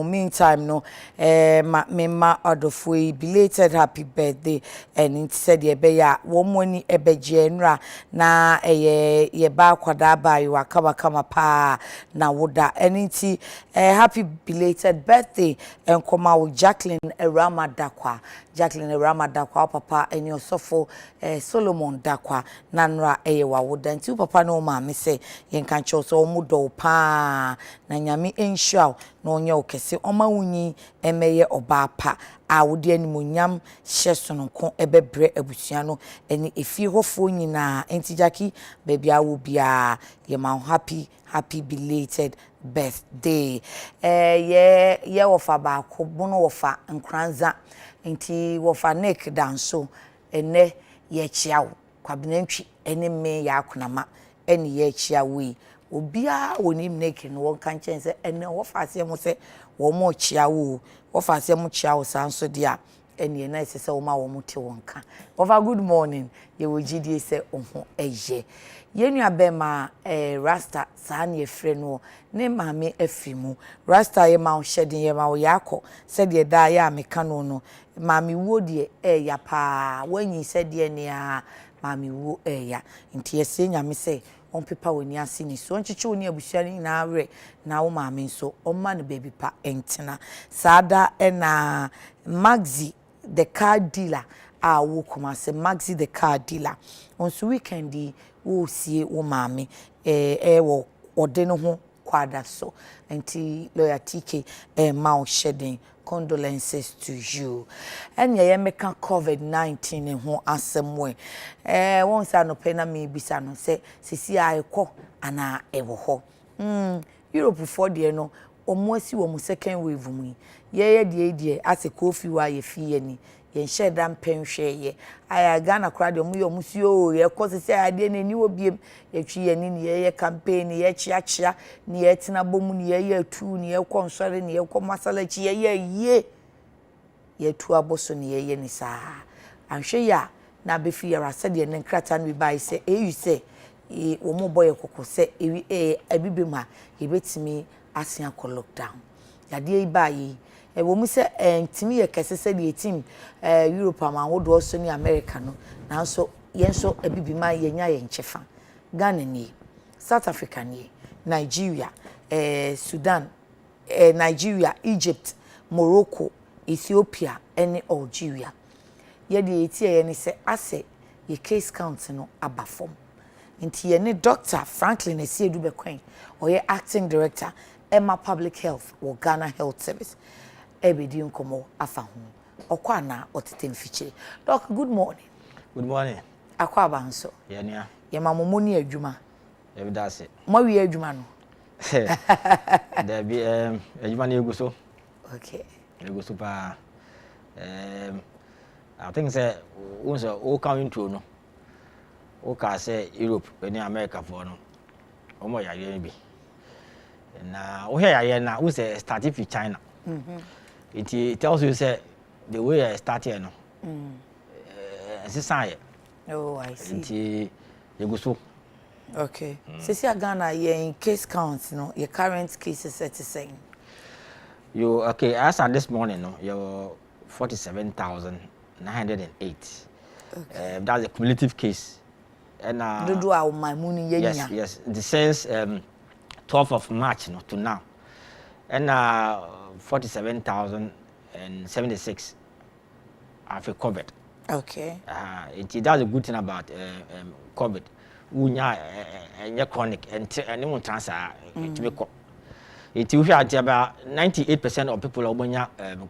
Meantime, no, ma odofwe belated happy birthday and it said ye be ya womoni ebe jenra na ye ba kwada ba you kama pa na woda aniti happy belated birthday and koma with Jacqueline Erama Dakwa papa and your sofo Solomon Dakwa nanra wa woda nti papa no ma me say yen kan cho so omudo pa na nyame enshaw no onye okese oma wunyi emeye oba pa a wode animonyam hyeso no ko ebebre abusua no eni efie hofo nyina enti Jackie baby a wo bia ye ma happy belated birthday ye wofa ba ko bono wofa nkranza enti wofa neck danso ene ye chiawo kwabenantwi ene me ya akonama ene ye chiawo obia wonim neck no won kan chense ene wofa ase mo se wo mo chiawo wofa ase mo chiawo sanso dia ene na ese se wo ma wo mo te wonka wofa good morning ye wogidie se oho eye yenu abema rasta sane efre no ne maame afimu rasta ye ma ohedin ye ma wo yakọ sede da ya meka no maame wo de ya pa wanyi sede ne a maame wo ya nti yese nyame se on pepa woni ase ni so nchiche woni abusua ni na awre na wo maame nso omma ne baby pa entena sada na Maxi the car dealer a wo kuma se Maxi the car dealer on so weekendi wo sie wo maame wo ode no ho kwada so nti lawyer TK ma o shedding condolences to you and ye meka COVID-19 ho asemwe won sa no pe na me bisa no se sisi ayekọ ana ewo ho Europe for de no omoasi wo mu second wave mu ye de ase kofi wa ye fie ni ye sheda mpenhwe ye aya Ghana kra de mu yo musio ye kosese ade na ni obiem ye twi ye ni ye campaign ye chia ni ye tina bomu ni ye atu ni ye konsore ni ye komasalachi ye tu aboso ni ye ni sa anhwe ya na befi ya rasa de ne nkrata no bi bai se you say wo mo boy kokko se abibem ha ye betimi asia ko lockdown ya de bai wo mu se ntimi ye kesese de team Europe ama wo do so ni America no nanso yenso abibima ye nya ye nchefa Ghana ni South Africa ni Nigeria Sudan Nigeria Egypt Morocco Ethiopia and Algeria ye de etie ye ni se ase ye case count no abafom nti ye ni Dr. Franklin Esiedu Bekwen oye acting director Emma Public Health or Ghana Health Service ebedi nkomo afa ho okwa na otete mfichire doc good morning. Good morning. Akwa abanso ye nia ye mamomoni adwuma e bi dase mo wi adwuma no there be adwuma na eguso okay eguso pa I think say once all coming to no o ka say Europe any America for no omo ya ye bi na o he ya ye na o say start with China. It tells you say the way I started no oh I see it you go so okay sisi Ghana ye in case counts no your current cases at saying you okay as at this morning no you're 47,908 okay. That's a cumulative case and do our my money yes the since 12th of March no, to now and 47,076 have recovered. Okay. That's a good thing about COVID. Unya chronic and anyone transfer to be caught. It is about 98% of people are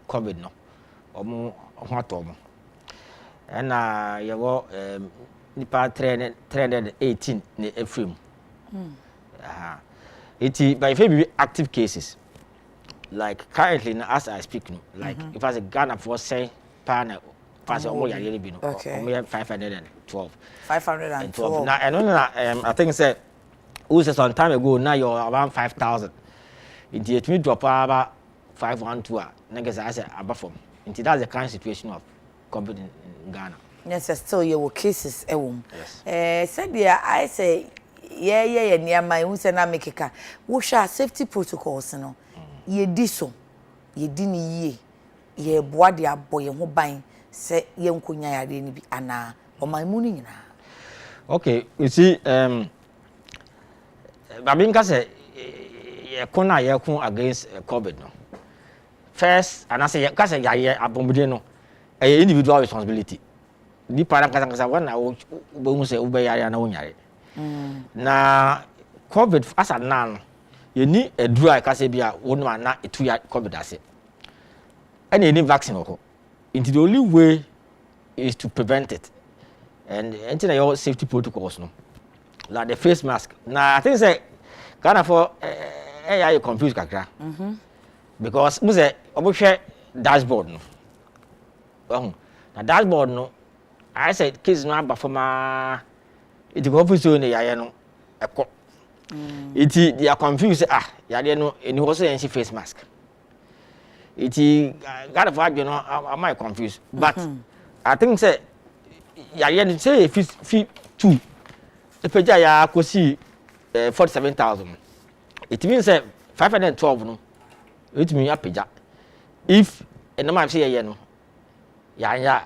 COVID no, or more hot and you go nipa 318 in a film. It is by very active cases. Like currently, as I speak, like if I say Ghana for say panel, pass almost a yearly bill, okay, 512. 512. Now, I think say, who said some time ago now you're around 5,000. It me drop about 512. Next I said above from. That's the current situation of COVID in Ghana. Yes, still your cases. Yes. Said yeah, I say yeah, near my own say na make ka. Wo sha safety protocols no. Ye diso ye di ni yie ye boa de abo ye ho ban se ye nkonya yare ni bi ana omanmu ni nyina. Okay, you see babinka say ye kona ye kun against COVID no. First, and I say ka say yaye abomde no individual responsibility. Di para kasa wana wo say ube yare na wonyare. Na COVID as a nan you need a dry kasa bia wonu na etu ya COVID ase. And you need vaccine ho. Into the only way is to prevent it. And until your safety protocols no. Like the face mask. Now I think say Ghana for you confused kakra. Because we say obohwe dashboard no. Na dashboard no I said kids no aba for ma it go office so ne yaye no ekọ. They are confused yaye no eni ho so yen face mask. Ghana for you know am I confused. But I think say yaye no say if 2 the page ya kosi 47,000. It means say 512 no. It means apeja. If and no say yaye no ya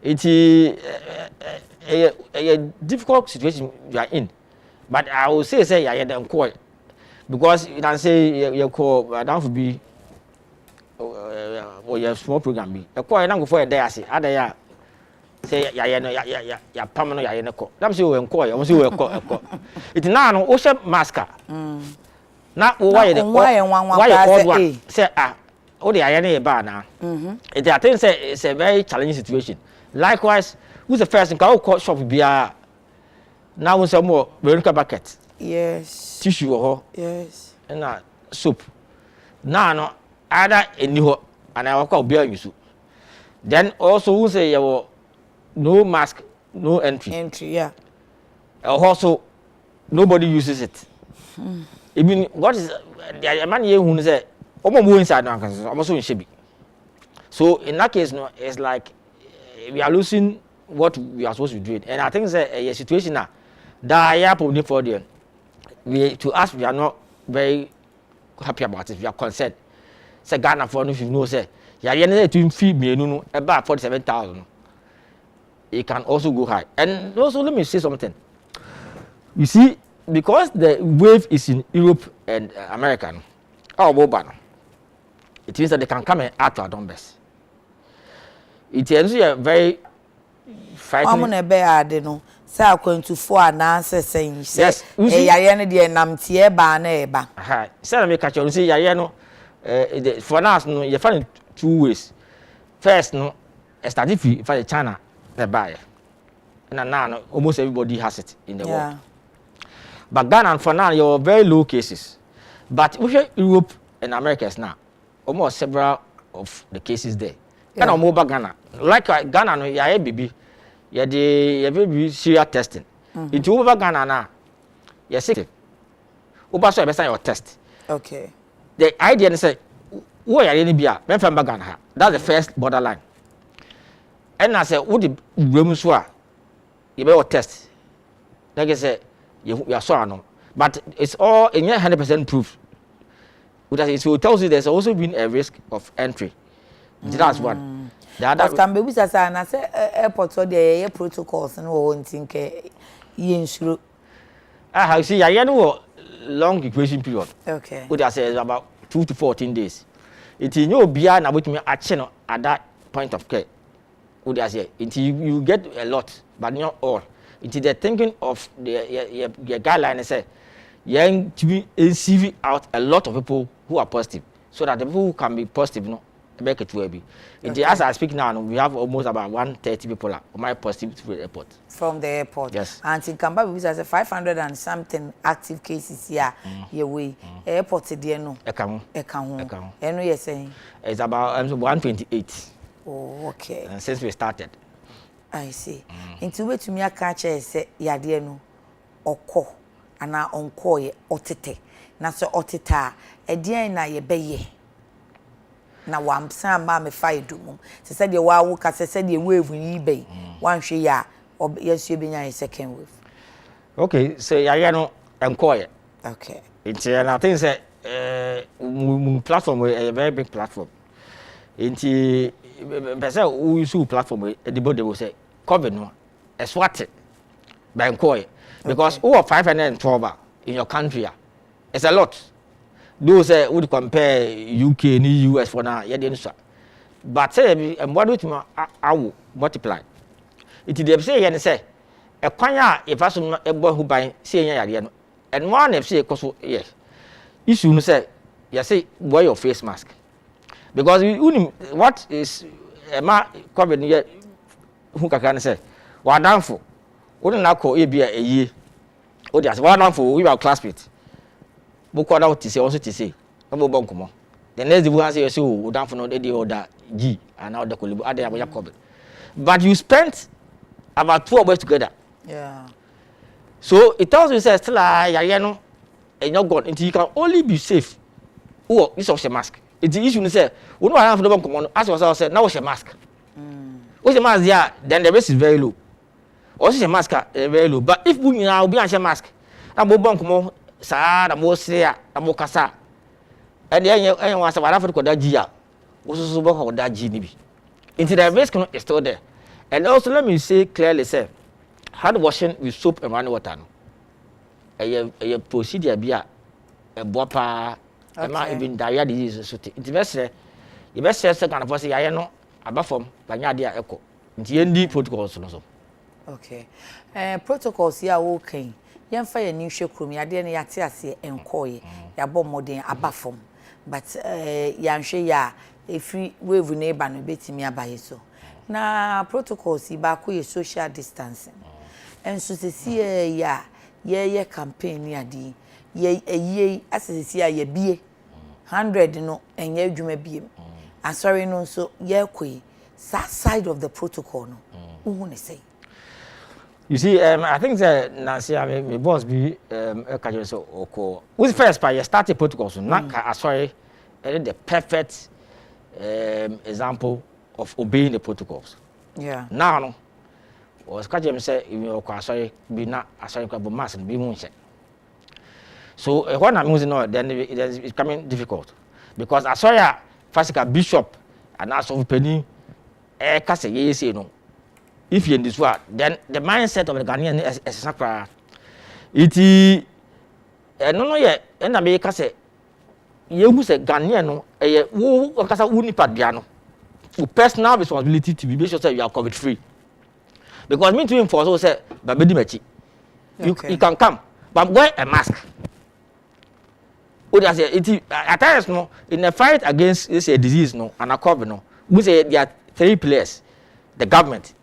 it's a difficult situation you are in. But I will say yaye dem call because you can say you call down for be or your small program be. You call na go for a day ase ada ya say yaye no ya pam no yaye no ko. Dem say we call you say we call. It now no o she masker. Na o why the say o the yaye no ba na. It I think say it's a very challenging situation. Likewise, who's the first in call shop bia now we say more Veronica bucket. Yes. Tissue ho. Yes. And soap. Now no either any ho and I call beer use. Then also who say you no mask, no entry. Entry, yeah. Also nobody uses it. Even what is the man here who say omo inside now almost in shebi. So in that case no it's like we are losing what we are supposed to be doing. And I think it's a situation now that I probably for them. To us, we are not very happy about it. We are concerned. Say Ghana for if you know, say, yeah, to feed me, about 47,000. It can also go high. And also, let me say something. You see, because the wave is in Europe and America, it means that they can come and add to our numbers. It is a very frightening. Say according to 4 answers saying yes, yaye no de nam tie ba na e ba. Say me catch you say yaye no for us no you find 2 ways. First no started for the China the buy. And now almost everybody has it in the world. But Ghana for now you're very low cases. But with Europe and Americas now almost several of the cases there. Kind of mobile Ghana. Like Ghana no yaye baby. Yeah, the baby serious testing. Into over Ghana now, you're sick. Over so your test. Okay. The idea is say, who are you in Bia? Men from Ghana. That's the first borderline. And I say, what the room swa? You better test. Like I say, you are so no. But it's all in 100% proof. It will tell you there's also been a risk of entry. That's one. But can be with us and I say airport so there protocols and all think yen sure. I see I know long equation period. Okay. What I say is about 2 to 14 days. It is no beyond about me action at that point of care. What I say, you get a lot, but not all. It is the thinking of the guideline say, young to be CV out a lot of people who are positive, so that the people who can be positive, no. Make it will be. Okay. As I speak now, we have almost about 130 people on my positive to the airport. From the airport. Yes. And in Kamba, we have 500 and something active cases here. Your way. Airport today no. Ekamu. And we are saying it's about 128. Oh, okay. And since we started. I see. Into which me a catcher say yadie no oko ana onko ye otete. Na so oteta e dia na ye beye. Na wamsan ma me fa edum se se de wa wo ka se de wave ni be wan hwe ya yesu ebenya second wave. Okay, so ya no enkoye. Okay. It's and I think say platform a very big platform. Inti pese we use platform the body will say COVID no swat by Nkoi because over 512 in your country it's a lot. Those would compare UK and US for now, but say what with I will multiply. It is say and say a quanya if I saw a boy who buy saying and one if say yes. You should say you say wear your face mask. Because what is a man COVID yet who can say what down for? Wouldn't I call a year? Oh, just one down for we are classmates. Book out to say also to say, no more come on. The next one say so down for no day order G and now the Kolibu other way COVID. But you spent about 2 hours together. Yeah. So it also says still and you're gone until you can only be safe. Oh, this of a mask. It's the issue. Say, we don't have to come on. As was said, now what's a mask? What's a mask? Yeah, then the risk is very low. What's a mask? Very low. But if we now be a mask, I'm more come on, sir, I'm more say, I'm more casa. And then anyone was about Africa that Gia was so about that GDB. Into the risk is still there. And also, let me say clearly, say, hand washing with soap and running water. A procedure be a bopa. Okay. Even diarrhea disease so it best you best say second for say I no aba form banya dia echo nti yendi protocols no so. Okay. Protocols here okay. Yemfa ye ni hwe krom ya de ne yate ase enkoye ya bɔ modern aba form but ya nhwe ya efri wave ne ba no betimi abaye so. Na protocols ba ko ye social distancing. Enso se ya ye campaign ya di ye asisi ya ye bie 100 no enye adwuma bie asori no so ye koi side of the protocol no who ne say you see I think that Nancy my boss be kaje so oko with first by you start the protocol so na asori the perfect example of obeying the protocols. Yeah, now no was kaje me say you oko asori be na asori kwa mask be mu nche. So when I'm using it, then it's becoming difficult because I saw ya first a bishop and also penny say yes no. If you in this world, then the mindset of the Ghanaian is sacred. It no yet and I make say you say Ghanaian no who kasa uni padiano. Personal responsibility to be sure that you are COVID free. Because me to enforce also say babedi mechi. You can come, but wear a mask. At times, no, in a fight against this disease, no, and a COVID, no, we say there are 3 players: the government.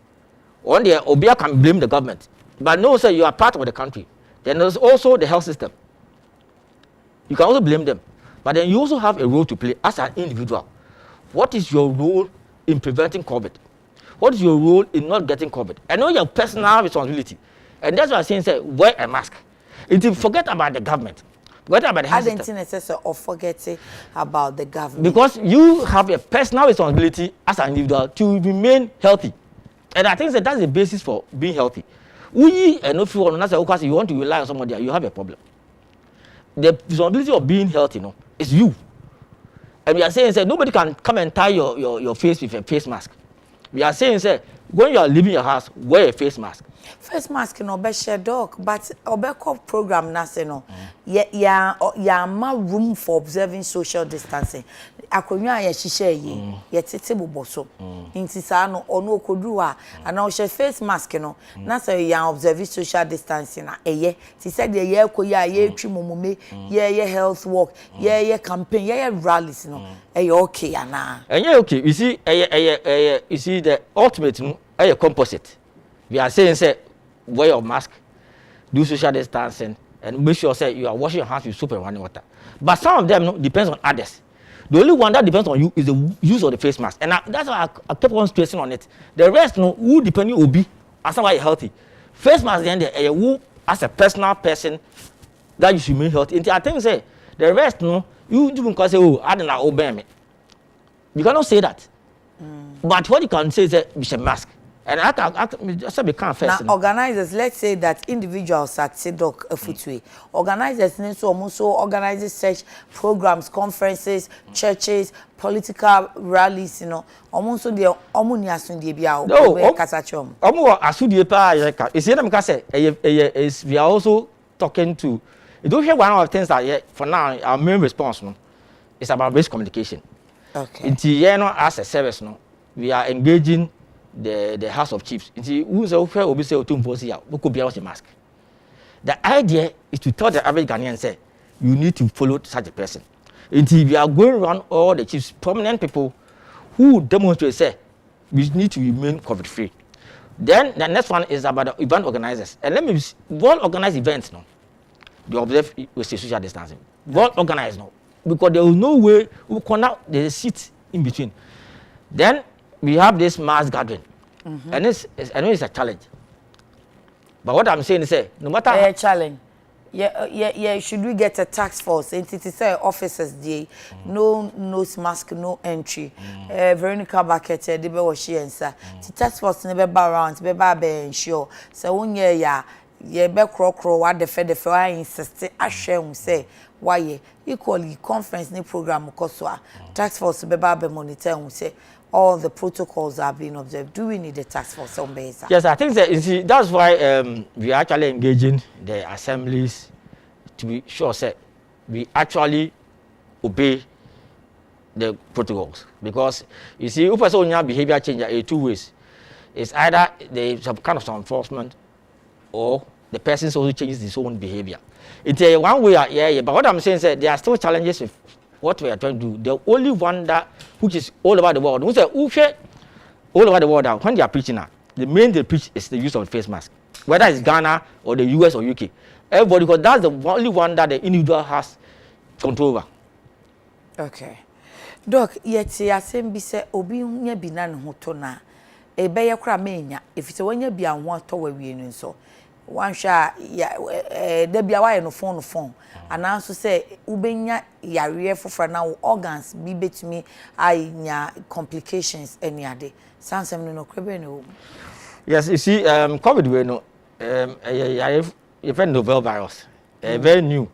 One day, Obia can blame the government, but no, sir, you are part of the country. Then there's also the health system. You can also blame them, but then you also have a role to play as an individual. What is your role in preventing COVID? What is your role in not getting COVID? I know your personal responsibility, and that's why I'm saying, say, wear a mask. Until forget about the government. What about the health system? Or forgetting about the government? Because you have a personal responsibility as an individual to remain healthy. And I think that's the basis for being healthy. And if you want to rely on somebody, you have a problem. The responsibility of being healthy, no, is you. And we are saying, say, nobody can come and tie your face with a face mask. We are saying, say, when you are leaving your house, wear a face mask. Face mask no be share dog, but obeko program na say no. Ya ma room for observing social distancing. Akonwa ya hihye yi, ye tete boboso. Nti sa no ono okoduru a ana o she face mask no. Na say ya observe social distancing na eye. Ti said ye ekoyi a ye twi momume, ye health work, ye campaign, ye rallies no. Okay ana. Okay, you see you see the ultimate no composite. We are saying, say, wear your mask, do social distancing, and make sure, say, you are washing your hands with soap and running water. But some of them, no, depends on others. The only one that depends on you is the use of the face mask. And that's why I kept on stressing on it. The rest, no, who depend on be as somebody healthy. Face mask, then, who, as a personal person, that you should remain healthy. I think, say, the rest, no, you even can say, oh, I don't know, obey me. You cannot say that. But what you can say is that it's a mask. And I just become first. Now, organizers, let's say that individuals at SIDOC a footway. Organizers need to also organize such programs, conferences, churches, political rallies, you know. Almost the Omuniasun de Biao. No, Asudi pa yeka. It's here because is we are also talking to. You don't hear one of the things that for now our main response no is about risk communication. Okay. In the as a service no, we are engaging the House of Chiefs. Inti who's okay obi say otum fosi ya, we could be out the mask. The idea is to tell the average Ghanaian say you need to follow such a person. Inti we are going around all the chiefs, prominent people who demonstrate say we need to remain COVID free. Then the next one is about the event organizers. And let me well organized events no. They observe with social distancing. Well organized no. Because there is no way we connect the seats in between. Then we have this mass gathering, and I know it's a challenge. But what I'm saying is, no matter a challenge, should we get a task force? And it is officers day, no nose mask, no entry. Veronica Bucket, the be answer. The task force never around, be ensure. So when ye be crow what the fed I insist I share say why equally conference ni program koswa task force be monitor say all the protocols are being observed. Do we need a task force on base? Yes, I think that you see that's why we are actually engaging the assemblies to be sure that we actually obey the protocols, because you see if person have behavior change in two ways. It's either there some kind of enforcement or the person also changes his own behavior. It's a one way, but what I'm saying is that there are still challenges with what we are trying to do. The only one that which is all over the world. We say all over the world now, when they are preaching now, the main they preach is the use of the face mask. Whether it's Ghana or the US or UK. Everybody, because that's the only one that the individual has control over. Okay. Doc, yet ya same be say obi nya bi na ne hoto na e be ye kra menya if say wonya bi anwo to wa wie nu so wan hwa ya da bia wa ye no phone ananso say ubenya yare fofra na organs bi betumi anya complications any ade sansem no krebe no. Yes, you see COVID we no a very novel virus, very new.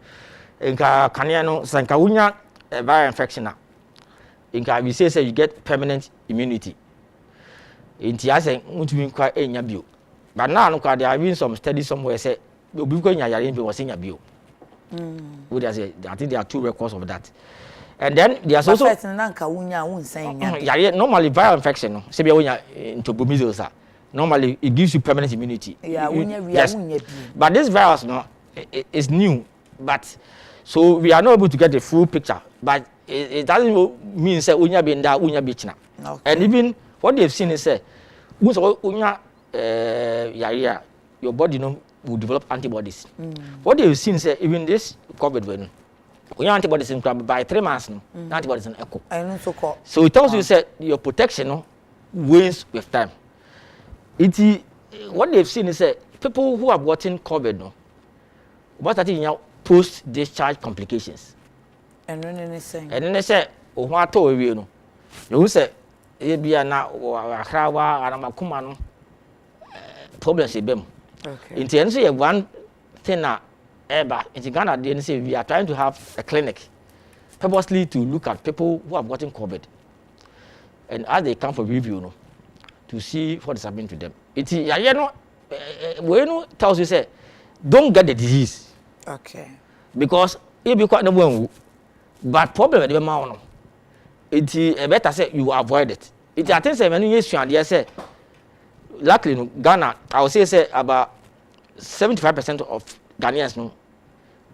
Inka kania no sanka wunya viral infection na inka we say you get permanent immunity. Inti ase mutumi kwa enya bio. But now no there have been some studies somewhere say obi ko nya yare bi was enya bio. Would I say I think there are 2 records of that. And then there's also normally viral infection no say be wunya into measles. Normally it gives you permanent immunity. Yeah, yes. But this virus no is new, but so we are not able to get the full picture. But it doesn't mean say unya be nda unya be china. And even what they've seen is say unya your body no will develop antibodies. What they've seen is say even this COVID when unya antibodies in by 3 months no antibodies in echo. So it tells you say your protection no wanes with time. What they've seen is that people who have gotten COVID, no, what are the post-discharge complications? And then they say, "Oh, what to we no?" You say, "Ebi na akrawa aramakuma no problems ibem." Okay. In the end, say one thing na eba. In Ghana, they say we are trying to have a clinic purposely to look at people who have gotten COVID, and as they come for review, no. To see what is happening to them. It tells you say, don't get the disease. Okay. Because if you quite no one, but problem with the man, it's better say you avoid it. It I think say many years and they say, luckily no Ghana, I would say about 75% of Ghanaians no,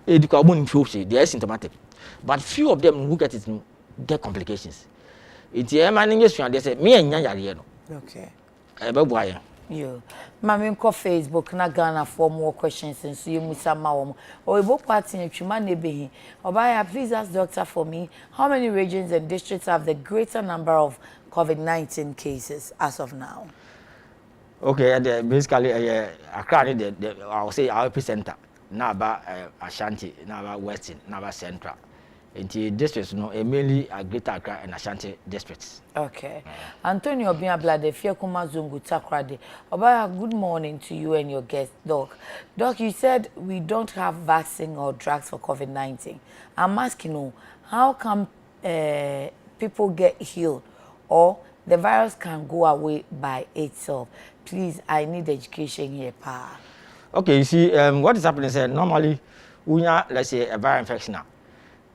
they are symptomatic, but few of them who get it no, get complications. It's many years and they say me and no. Okay. Yo. Mami ko Facebook na Ghana for more questions and so you musa mawom. Oibo party in Chuma nebehi. Obaya, please ask doctor for me how many regions and districts have the greater number of COVID-19 cases as of now? Okay, basically Accra I will say our epicenter. Now about Ashanti, now about Western, now about Central. Into districts, no, mainly Greater Accra and Ashanti districts. Okay. Antonio Biabla, the Fiakuma Zungu Takrade. Obaya, good morning to you and your guest, Doc. Doc, you said we don't have vaccine or drugs for COVID-19. I'm asking you, how come people get healed or the virus can go away by itself? Please, I need education here, pa. Okay, you see, what is happening is normally, when you let's say a viral infection,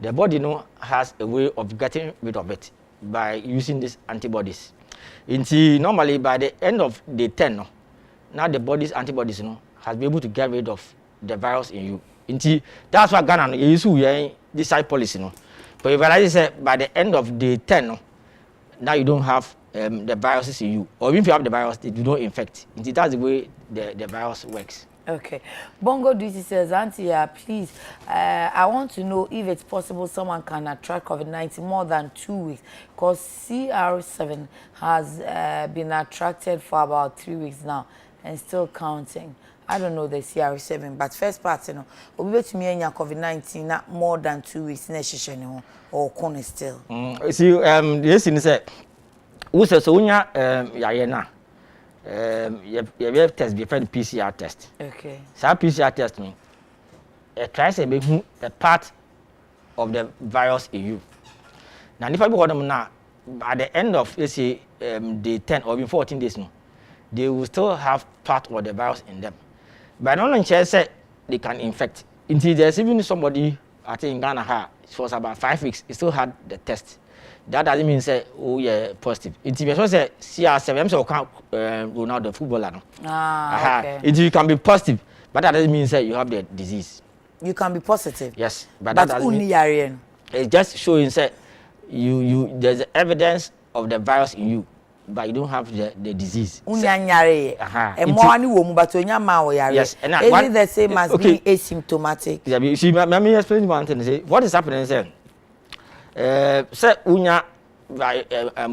the body has a way of getting rid of it by using these antibodies. Normally, by the end of day 10, now the body's antibodies has been able to get rid of the virus in you. That's why Ghana is this side policy. But if I say by the end of day 10, now you don't have the viruses in you, or even if you have the virus, they do not infect. That's the way the virus works. Okay. Bongo Duty says, Auntie, please, I want to know if it's possible someone can attract COVID-19 more than 2 weeks, because CR7 has been attracted for about 3 weeks now and still counting. I don't know the CR7, but first part, we bet me any COVID-19 not more than 2 weeks or corner still. See, this is who says so when you have test before the PCR test. Okay. So PCR test me. It tries to make a part of the virus in you. Now, if I go them now, at the end of let's say day 10 or even 14 days, they will still have part of the virus in them. But not only say they can infect. Until there's even somebody I think in Ghana it was about 5 weeks, he still had the test. That doesn't mean say oh yeah positive. It means say CR7 so can Ronaldo footballer no. Okay. It can be positive, but that doesn't mean say you have the disease. You can be positive. Yes, but that doesn't mean it's just showing say you there's evidence of the virus in you, but you don't have the disease. And more any woman, but yes, and only the same as being asymptomatic. Yeah, you see, let me explain one thing. Say what is happening is say unya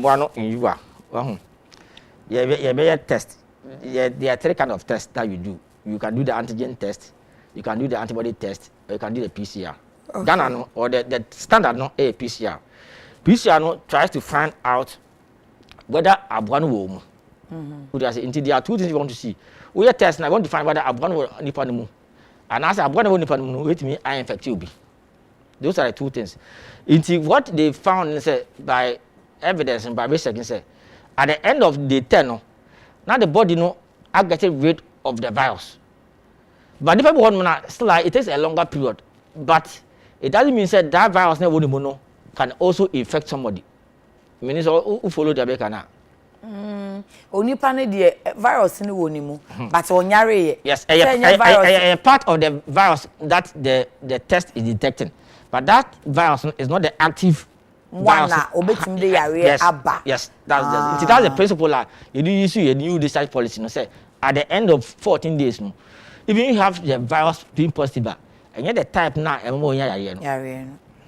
one in you are yeah test. There are 3 kinds of tests that you do. You can do the antigen test, you can do the antibody test, or you can do the PCR. Okay. Ghana or the standard a PCR. PCR tries to find out whether Abuano will there are 2 things you want to see. We are testing, I want to find whether Abuano will nipa and as Abuano will nipa wait me I infect you be. Those are the 2 things. What they found is by evidence and by research is at the end of day 10, now the body are getting rid of the virus. But if everyone still it takes a longer period. But it doesn't mean that virus can also infect somebody. Means who follow the back only pane the virus in the but onyare yes a part of the virus that the test is detecting. But that virus is not the active one. Yes, that's the principle. You do issue a new discharge policy. Say at the end of 14 days, even you have the virus being positive, and yet the type now,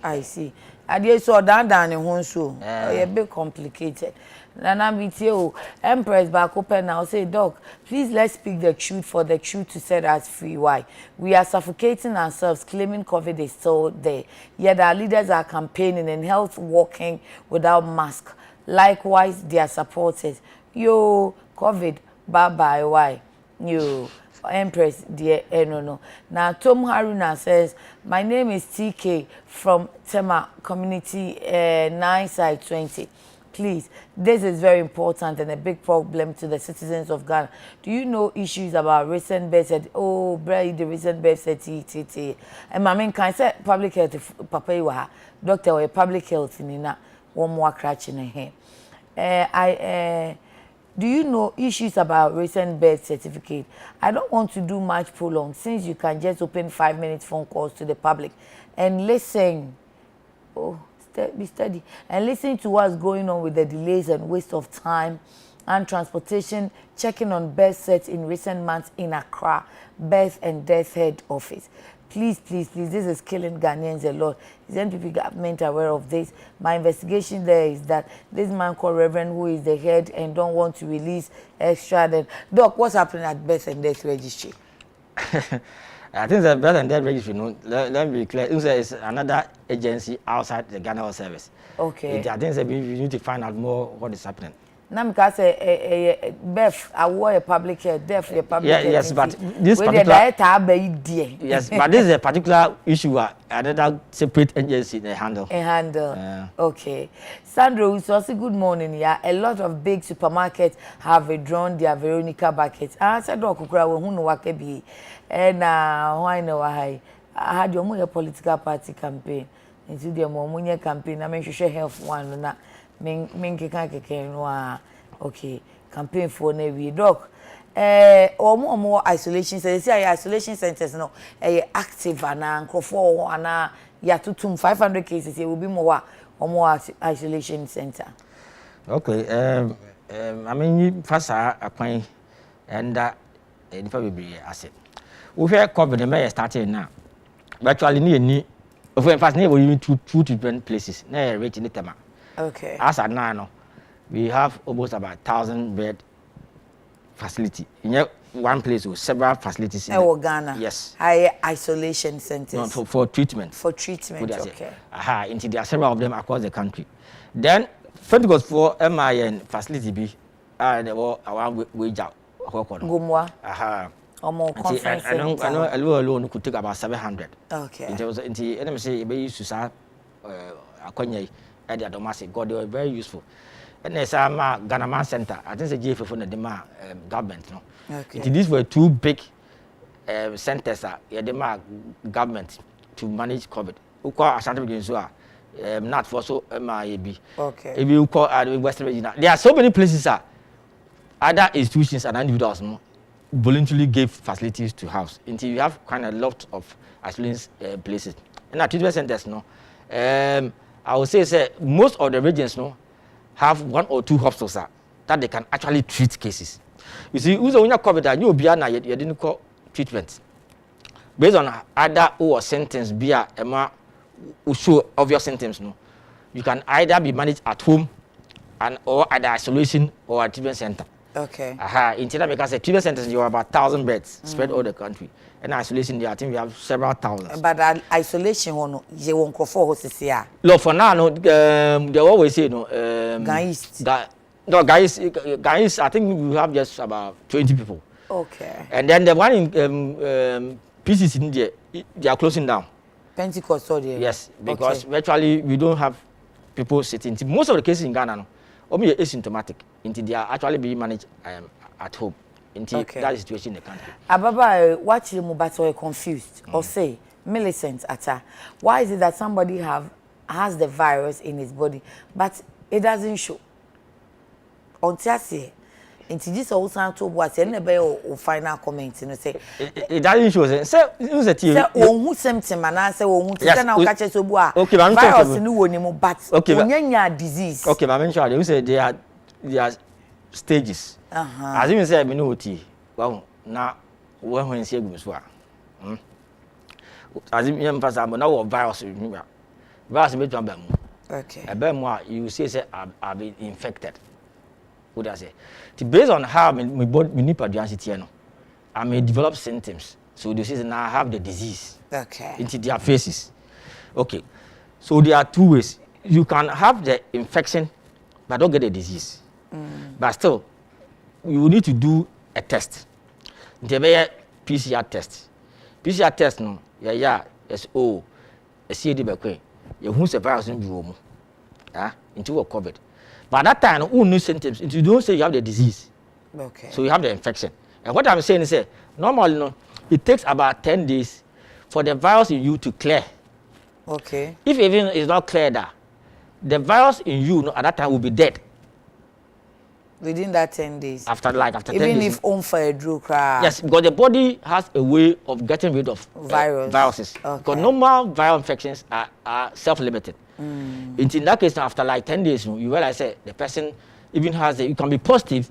I see. Adekye so down in home so a bit complicated. Nana BTO Empress back open now say doc please let's speak the truth for the truth to set us free. Why we are suffocating ourselves claiming COVID is still there, yet our leaders are campaigning and health walking without mask. Likewise their supporters yo COVID bye bye. Why yo Empress dear no. Now Tom Haruna says my name is TK from Tema Community 9 side 20. Please, this is very important and a big problem to the citizens of Ghana. Do you know issues about recent births? Oh, the recent births. And I mean, can I say public health? Papa, you are doctor or public health in that one more crutch in here. Do you know issues about recent birth certificate? I don't want to do much prolong since you can just open 5 minutes phone calls to the public and listen. Oh, be steady and listen to what's going on with the delays and waste of time and transportation. Checking on birth sets in recent months in Accra Birth and Death Head Office. Please, this is killing Ghanaians a lot. Is NPP government aware of this? My investigation there is that this man called Reverend, who is the head and don't want to release extra. Then, Doc, what's happening at Birth and Death Registry? I think the birth and death registry, let me be clear, it's another agency outside the Ghana Health Service. Okay. I think we need to find out more what is happening. Now, because Beth, I wore a public health, deaf, a public health. Yes, but this particular. Yes, but this is a particular issue, another separate agency they handle. Okay. Sandro, it's also good morning. Yeah, a lot of big supermarkets have withdrawn their Veronica buckets. I said, Dokukura, who know what can be. And why no, I had your political party campaign. Into the Momunia campaign, I mean, you should have one. Okay, campaign for Navy Doc. Or more isolation centers. See, isolation centers no active and for and ya 500 cases. It will be more or more isolation center. Okay, I mean, first a point and if I will be asset. We have covered the mayor starting now. Virtually near in fact, never even two different places. Near reaching the tema. Okay. As at now, we have almost about 1,000 bed facility. In one place with several facilities. In Ghana. Yes. High isolation centers. No, for treatment. For treatment. Okay. Into there are several of them across the country. Then, Pentecost for MIN facility B, there were around wage out. Gumwa. Conference I know alone could take about 700. Okay. It was into enemy say they used to say Akonye at the Domasi. God, they were very useful. And there's a Ghana Center. I think the GFF from the government. No. Okay. These were two big centers. The government to manage COVID. We call Ashanti not for so MIAB. Okay. If you call Western Region, there are so many places. Other institutions and individuals voluntarily gave facilities to house until you have kind of a lot of isolation places. And at treatment centers, I would say most of the regions have 1 or 2 hospitals that they can actually treat cases. You see, when you COVID, you didn't call treatment based on either or symptoms be a show obvious symptoms. You can either be managed at home and or at the isolation or at treatment center. Okay. In China, because the treatment centers you have about 1,000 beds spread all the country, and isolation there I think we have several thousands. But isolation one you won't go for horses here. Look for now, they always say guys. Guys, I think we have just about 20 people. Okay. And then the one in PCC in India, they are closing down. Pentecost, yes, because virtually we don't have people sitting. Most of the cases in Ghana, only asymptomatic. They are actually being managed at home. That is the situation in the country. Ababa, watch the mobile confused or say, Millicent, why is it that somebody has the virus in his body, but it doesn't show? Until say, into this also to what anybody or final comment, say it doesn't show. Say, who's a team? Who symptom and answer who now catches a boa. Okay, virus no but okay, disease. Okay, but I'm sure they say they are stages. As you say, I know what well now when see good as you emphasize, but now virus be to okay. You say I've been infected. What I say? Based on how my body density, I may develop symptoms. So this is now I have the disease. Okay. Into their faces. Okay. So there are 2 ways. You can have the infection, but don't get the disease. But still, you need to do a test. The PCR test. PCR test no, SO, a CD bakwe. You who's a virus in you, into a COVID. But that time, who no symptoms, you don't say you have the disease. Okay. So you have the infection. And what I'm saying is, normally, it takes about 10 days for the virus in you to clear. Okay. If even it's not clear that, the virus in you at that time will be dead. Within that 10 days. After 10 days. Even if on fire drew cry. Yes, because the body has a way of getting rid of viruses. Okay. Because normal viral infections are self-limited. In that case, after 10 days, you realize that the person even has you can be positive,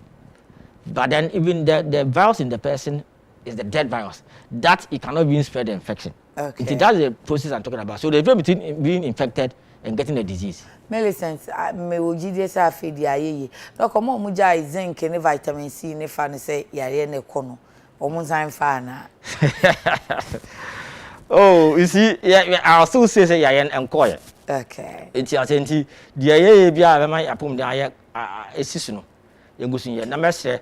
but then even the virus in the person is the dead virus. That it cannot even spread the infection. Okay. That's the process I'm talking about. So the difference between being infected and getting the disease. Millicent, me will GDS afidi aye. No come on muja zinc and vitamin C ne fan say yare ne kono. Omunzan fana. Oh, you see, yeah, I'll still say yeah, and quiet. Okay. It's your senti. The aye be a my apum the aye a season. You go see number say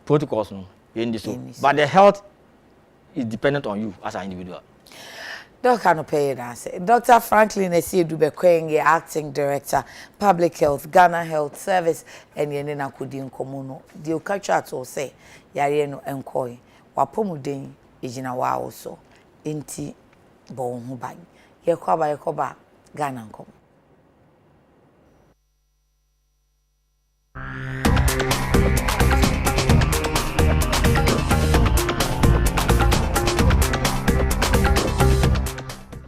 protocols no in this. But the health is dependent on you as an individual. Doctor no pay that. Dr. Franklin Esiedu Bekwenge, acting director, public health, Ghana Health Service, and Yenina Kudi Nkomuno. The Okacha to say, Yare no enkoi, Wapomuden, Ijina wa also, Inti Bon Hubang. Yekoba, Ghana Nkom.